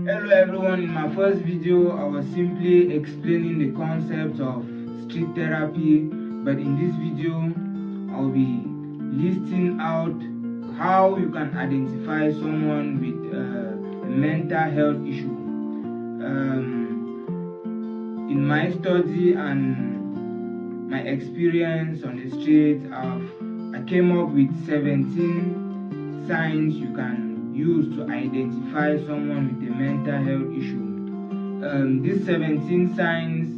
Hello everyone, in my first video I was simply explaining the concept of street therapy, but in this video I'll be listing out how you can identify someone with a mental health issue. In my study and my experience on the street, I came up with 17 signs you can use to identify someone with a mental health issue. These 17 signs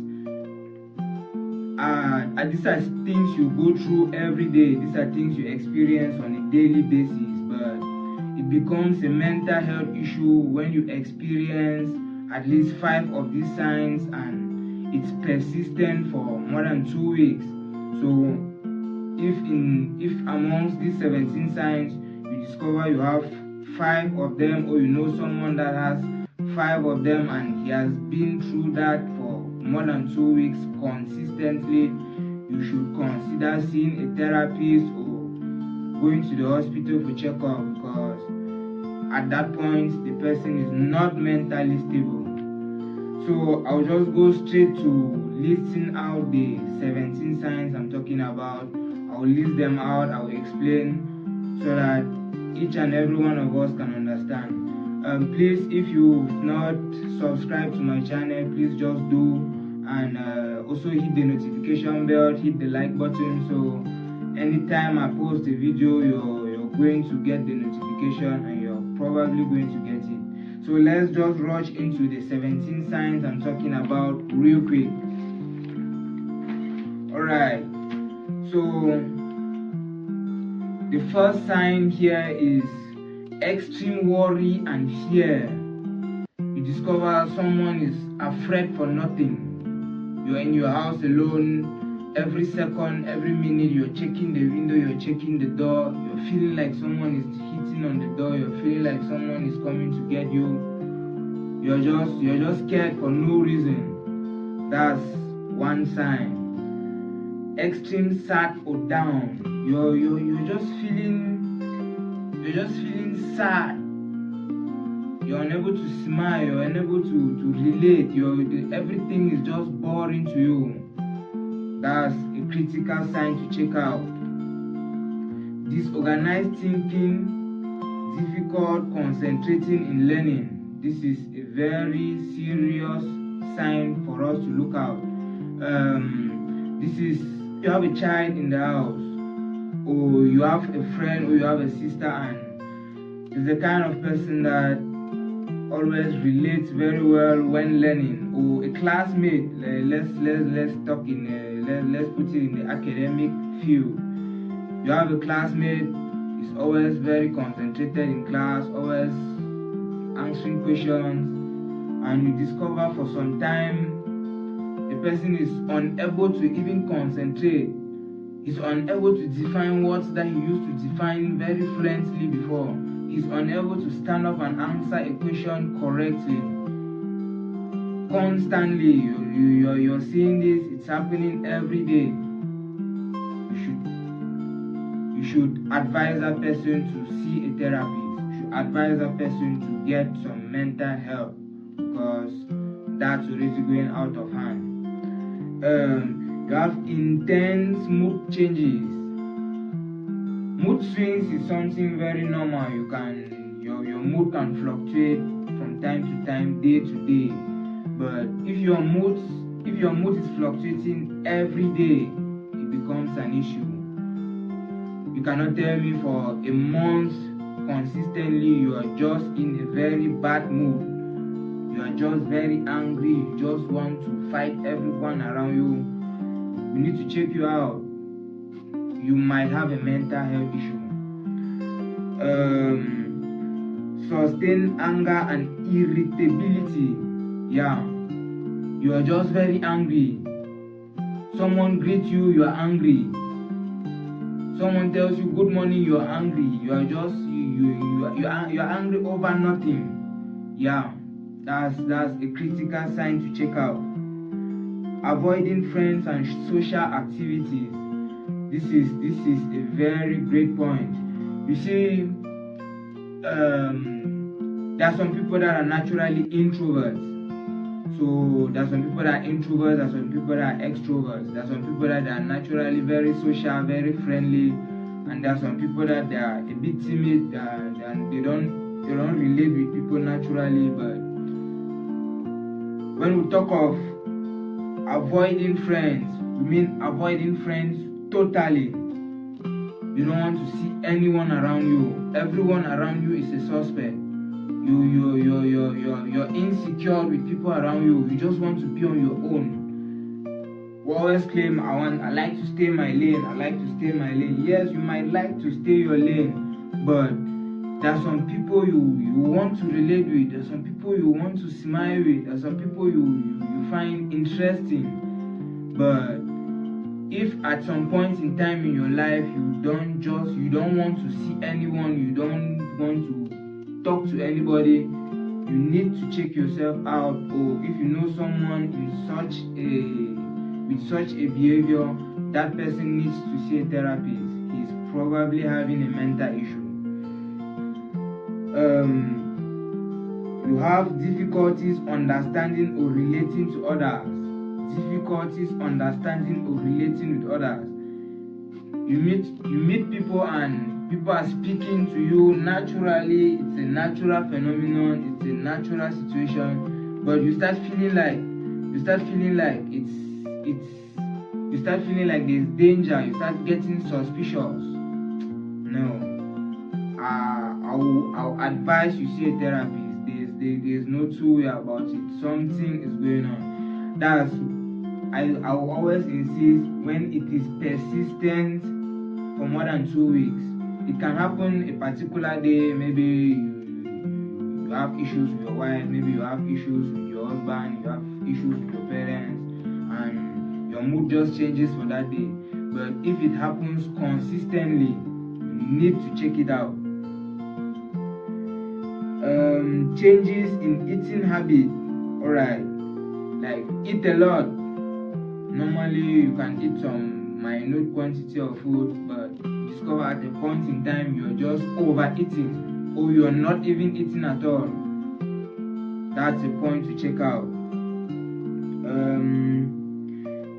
these are things you go through every day. These are things you experience on a daily basis, but it becomes a mental health issue when you experience at least 5 of these signs and it's persistent for more than 2 weeks. So if amongst these 17 signs you discover you have 5 of them, or you know someone that has 5 of them and he has been through that for more than 2 weeks consistently, you should consider seeing a therapist or going to the hospital for checkup, because at that point the person is not mentally stable. So I'll just go straight to listing out the 17 signs I'm talking about. I'll list them out, I'll explain so that each and every one of us can understand. Please, if you've not subscribed to my channel, please just do, and also hit the notification bell, hit the like button, so anytime I post a video you're going to get the notification and you're probably going to get it. So let's just rush into the 17 signs I'm talking about real quick. Alright, so the first sign here is extreme worry and fear. You discover someone is afraid for nothing. You're in your house alone, every second, every minute you're checking the window, you're checking the door, you're feeling like someone is hitting on the door, you're feeling like someone is coming to get you. You're just scared for no reason. That's one sign. Extreme sad or down. You're just feeling sad. You're unable to smile, you're unable to relate, everything is just boring to you. That's a critical sign to check out. Disorganized thinking, difficult concentrating in learning. This is a very serious sign for us to look out. This is, you have a child in the house, or you have a friend, or you have a sister, and is the kind of person that always relates very well when learning, or a classmate. Let's talk in let's put it in the academic field. You have a classmate is always very concentrated in class, always answering questions, and you discover for some time the person is unable to even concentrate. He's unable to define words that he used to define very fluently before. He's unable to stand up and answer a question correctly. Constantly, you're seeing this. It's happening every day. You should advise that person to see a therapist. You should advise that person to get some mental help, because that's already going out of hand. You have intense mood changes. Mood swings is something very normal. Your mood can fluctuate from time to time, day to day. But if your mood is fluctuating every day, it becomes an issue. You cannot tell me for a month consistently you are just in a very bad mood. You are just very angry. You just want to fight everyone around you. We need to check you out. You might have a mental health issue. Sustained anger and irritability. Yeah, you are just very angry. Someone greets you, you are angry. Someone tells you good morning, you are angry. You are just you're angry over nothing. Yeah, that's a critical sign to check out. Avoiding friends and social activities. This is a very great point. You see, there There are some people that are naturally introverts. So there are some people that are introverts, there are some people that are extroverts, there are some people that are naturally very social, very friendly, and there are some people that they are a bit timid, and they don't relate with people naturally. But when we talk of avoiding friends, we mean avoiding friends totally. You don't want to see anyone around you. Everyone around you is a suspect. You're insecure with people around you. You just want to be on your own. We always claim I like to stay my lane. I like to stay my lane. Yes, you might like to stay your lane, but there are some people you want to relate with. There are some people you want to smile with. There are some people you find interesting. But if at some point in time in your life you don't want to see anyone, you don't want to talk to anybody, you need to check yourself out. Or if you know someone with such a behavior, that person needs to see a therapist. He's probably having a mental issue. You have difficulties understanding or relating to others. Difficulties understanding or relating with others. You meet people and people are speaking to you naturally. It's a natural phenomenon. It's a natural situation. But you start feeling like there's danger. You start getting suspicious. No. I'll advise you see a therapist. There's no two way about it. Something is going on. I will always insist, when it is persistent for more than 2 weeks. It can happen a particular day. Maybe you have issues with your wife. Maybe you have issues with your husband. You have issues with your parents, and your mood just changes for that day. But if it happens consistently, you need to check it out. Changes in eating habit. Alright, like eat a lot. Normally you can eat some minute quantity of food, but you discover at a point in time you're just overeating, or you're not even eating at all. That's a point to check out.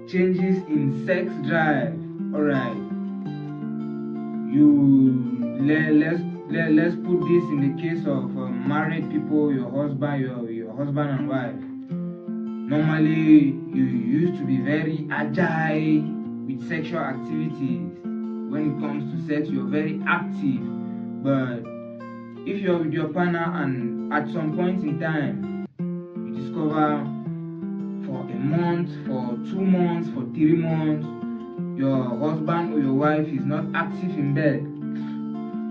Changes in sex drive. Alright, let's put this in the case of married people, your husband and wife. Normally you used to be very agile with sexual activities. When it comes to sex, you're very active. But if you're with your partner and at some point in time you discover for a month, for 2 months, for 3 months, your husband or your wife is not active in bed,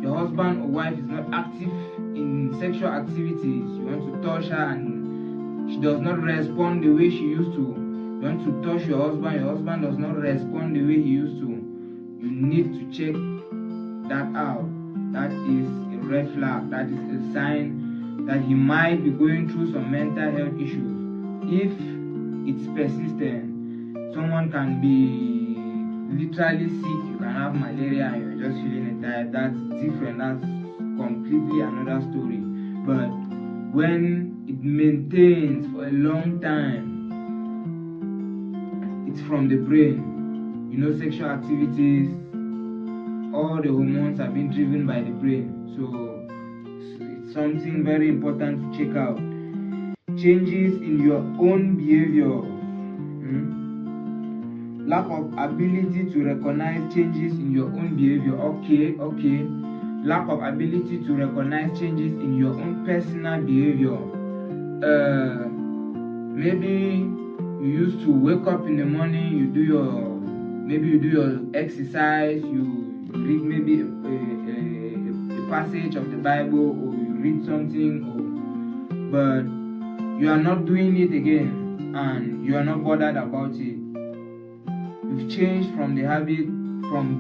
your husband or wife is not active in sexual activities, you want to touch her and she does not respond the way she used to, you want to touch your husband does not respond the way he used to, you need to check that out. That is a red flag. That is a sign that he might be going through some mental health issues. If it's persistent, someone can be literally sick, you can have malaria and you're just feeling tired. That's different. That's completely another story. But when it maintains for a long time, it's from the brain. You know, sexual activities, all the hormones are being driven by the brain. So it's something very important to check out. Changes in your own behavior. Lack of ability to recognize changes in your own behavior. Okay. Lack of ability to recognize changes in your own personal behavior. Maybe you used to wake up in the morning, you do your exercise, you read maybe a passage of the Bible, or you read something, but you are not doing it again and you are not bothered about it. You've changed from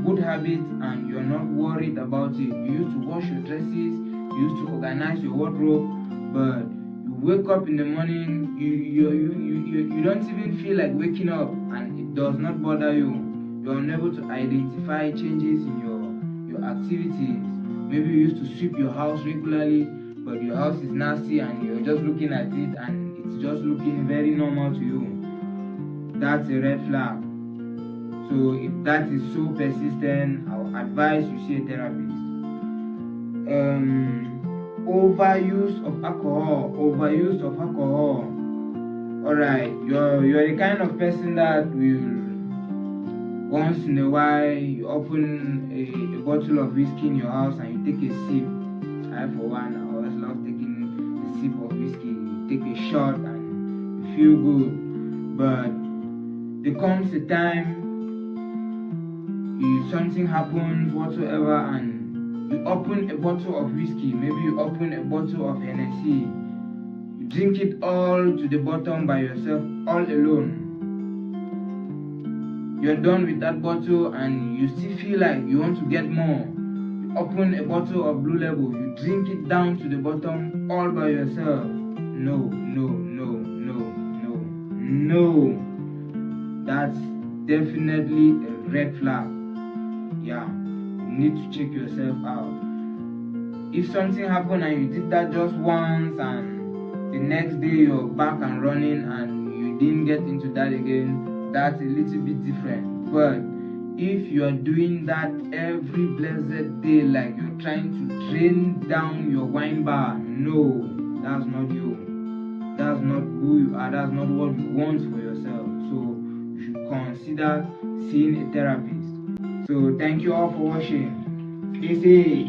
good habits, and you're not worried about it. You used to wash your dresses, you used to organize your wardrobe, but you wake up in the morning, you don't even feel like waking up, and it does not bother you. You're unable to identify changes in your activities. Maybe you used to sweep your house regularly, but your house is nasty and you're just looking at it and it's just looking very normal to you, that's a red flag. So if that is so persistent, I'll advise you see a therapist. Overuse of alcohol. Alright, you're the kind of person that will, once in a while, you open a bottle of whiskey in your house and you take a sip. I, for one, I always love taking a sip of whiskey. You take a shot and you feel good. But there comes a time, something happens whatsoever, and you open a bottle of whiskey, maybe you open a bottle of Hennessy, you drink it all to the bottom by yourself, all alone. You're done with that bottle and you still feel like you want to get more. You open a bottle of Blue Label, you drink it down to the bottom all by yourself. No. That's definitely a red flag. Yeah, you need to check yourself out. If something happened and you did that just once and the next day you're back and running and you didn't get into that again, that's a little bit different. But if you are doing that every blessed day, like you're trying to drain down your wine bar, no, that's not you. That's not who you are. That's not what you want for yourself. So you should consider seeing a therapist. So thank you all for watching. Stay safe.